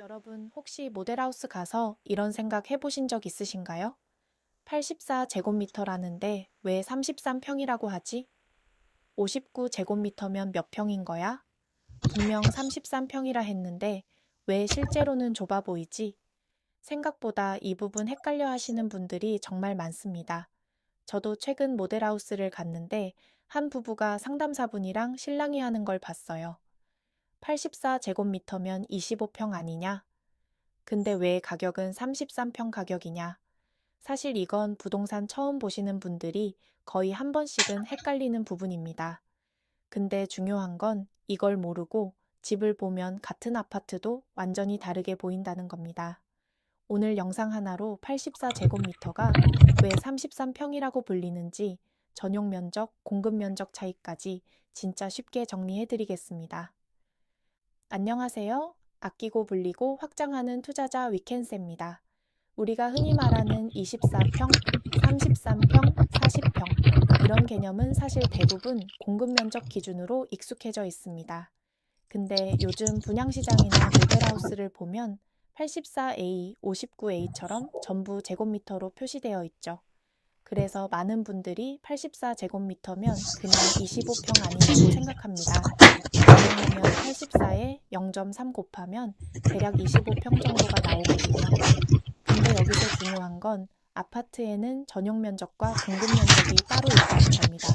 여러분 혹시 모델하우스 가서 이런 생각 해보신 적 있으신가요? 84제곱미터라는데 왜 33평이라고 하지? 59제곱미터면 몇 평인 거야? 분명 33평이라 했는데 왜 실제로는 좁아 보이지? 생각보다 이 부분 헷갈려 하시는 분들이 정말 많습니다. 저도 최근 모델하우스를 갔는데 한 부부가 상담사분이랑 실랑이 하는 걸 봤어요. 84제곱미터면 25평 아니냐? 근데 왜 가격은 33평 가격이냐? 사실 이건 부동산 처음 보시는 분들이 거의 한 번씩은 헷갈리는 부분입니다. 근데 중요한 건 이걸 모르고 집을 보면 같은 아파트도 완전히 다르게 보인다는 겁니다. 오늘 영상 하나로 84제곱미터가 왜 33평이라고 불리는지 전용 면적, 공급 면적 차이까지 진짜 쉽게 정리해 드리겠습니다. 안녕하세요. 아끼고 불리고 확장하는 투자자 위켄세입니다. 우리가 흔히 말하는 24평, 33평, 40평 이런 개념은 사실 대부분 공급 면적 기준으로 익숙해져 있습니다. 근데 요즘 분양시장이나 모델하우스를 보면 84A, 59A처럼 전부 제곱미터로 표시되어 있죠. 그래서 많은 분들이 84제곱미터면 그냥 25평 아니냐고 생각합니다. 왜냐하면 84에 0.3 곱하면 대략 25평 정도가 나오거든요. 근데 여기서 중요한 건 아파트에는 전용 면적과 공급 면적이 따로 있다는 겁니다.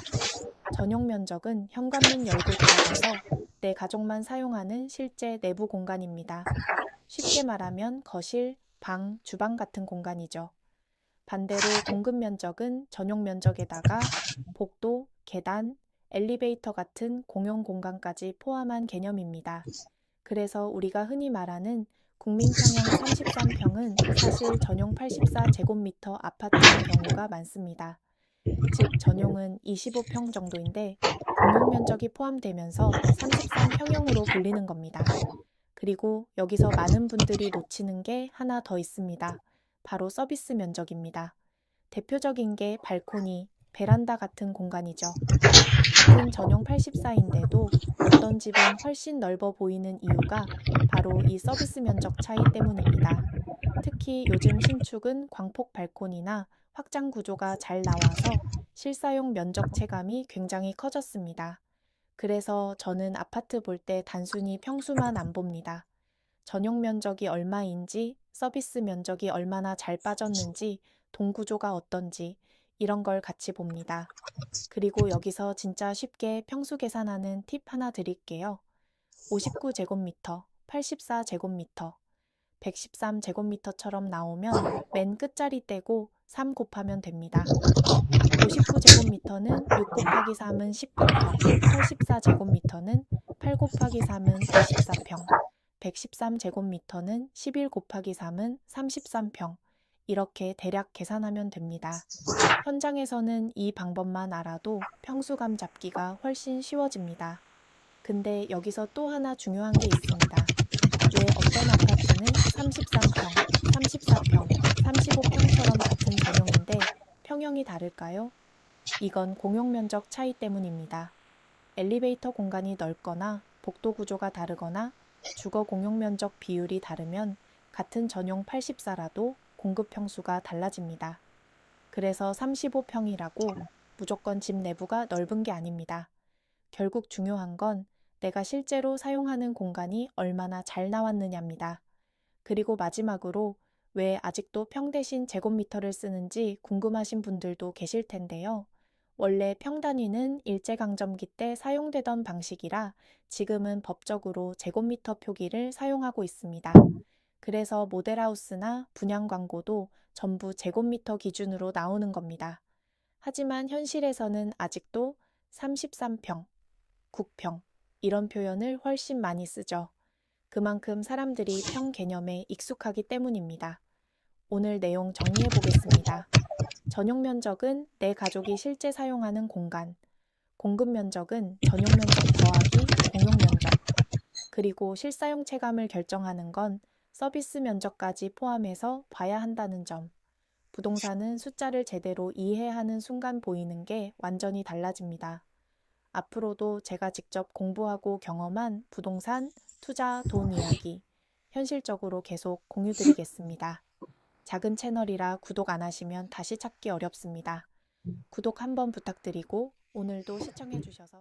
전용 면적은 현관문 열고 들어가서 내 가족만 사용하는 실제 내부 공간입니다. 쉽게 말하면 거실, 방, 주방 같은 공간이죠. 반대로 공급 면적은 전용 면적에다가 복도, 계단, 엘리베이터 같은 공용 공간까지 포함한 개념입니다. 그래서 우리가 흔히 말하는 국민평형 33평은 사실 전용 84제곱미터 아파트인 경우가 많습니다. 즉, 전용은 25평 정도인데 공용 면적이 포함되면서 33평형으로 불리는 겁니다. 그리고 여기서 많은 분들이 놓치는 게 하나 더 있습니다. 바로 서비스 면적입니다. 대표적인 게 발코니, 베란다 같은 공간이죠. 같은 전용 84인데도 어떤 집은 훨씬 넓어 보이는 이유가 바로 이 서비스 면적 차이 때문입니다. 특히 요즘 신축은 광폭 발코니나 확장 구조가 잘 나와서 실사용 면적 체감이 굉장히 커졌습니다. 그래서 저는 아파트 볼 때 단순히 평수만 안 봅니다. 전용 면적이 얼마인지, 서비스 면적이 얼마나 잘 빠졌는지, 동구조가 어떤지 이런 걸 같이 봅니다. 그리고 여기서 진짜 쉽게 평수 계산하는 팁 하나 드릴게요. 59제곱미터, 84제곱미터, 113제곱미터처럼 나오면 맨 끝자리 떼고 3 곱하면 됩니다. 59제곱미터는 6 곱하기 3은 18평, 84제곱미터는 8 곱하기 3은 24평, 113제곱미터는 11 곱하기 3은 33평, 이렇게 대략 계산하면 됩니다. 현장에서는 이 방법만 알아도 평수감 잡기가 훨씬 쉬워집니다. 근데 여기서 또 하나 중요한 게 있습니다. 왜 어떤 아파트는 33평, 34평, 35평처럼 같은 전용인데 평형이 다를까요? 이건 공용면적 차이 때문입니다. 엘리베이터 공간이 넓거나 복도 구조가 다르거나 주거 공용면적 비율이 다르면 같은 전용 84라도 공급 평수가 달라집니다. 그래서 35평이라고 무조건 집 내부가 넓은 게 아닙니다. 결국 중요한 건 내가 실제로 사용하는 공간이 얼마나 잘 나왔느냐입니다. 그리고 마지막으로 왜 아직도 평 대신 제곱미터를 쓰는지 궁금하신 분들도 계실 텐데요. 원래 평 단위는 일제강점기 때 사용되던 방식이라 지금은 법적으로 제곱미터 표기를 사용하고 있습니다. 그래서 모델하우스나 분양 광고도 전부 제곱미터 기준으로 나오는 겁니다. 하지만 현실에서는 아직도 33평, 9평 이런 표현을 훨씬 많이 쓰죠. 그만큼 사람들이 평 개념에 익숙하기 때문입니다. 오늘 내용 정리해 보겠습니다. 전용 면적은 내 가족이 실제 사용하는 공간, 공급 면적은 전용 면적 더하기 공용 면적, 그리고 실사용 체감을 결정하는 건 서비스 면적까지 포함해서 봐야 한다는 점. 부동산은 숫자를 제대로 이해하는 순간 보이는 게 완전히 달라집니다. 앞으로도 제가 직접 공부하고 경험한 부동산, 투자, 돈 이야기, 현실적으로 계속 공유드리겠습니다. 작은 채널이라 구독 안 하시면 다시 찾기 어렵습니다. 구독 한번 부탁드리고 오늘도 시청해주셔서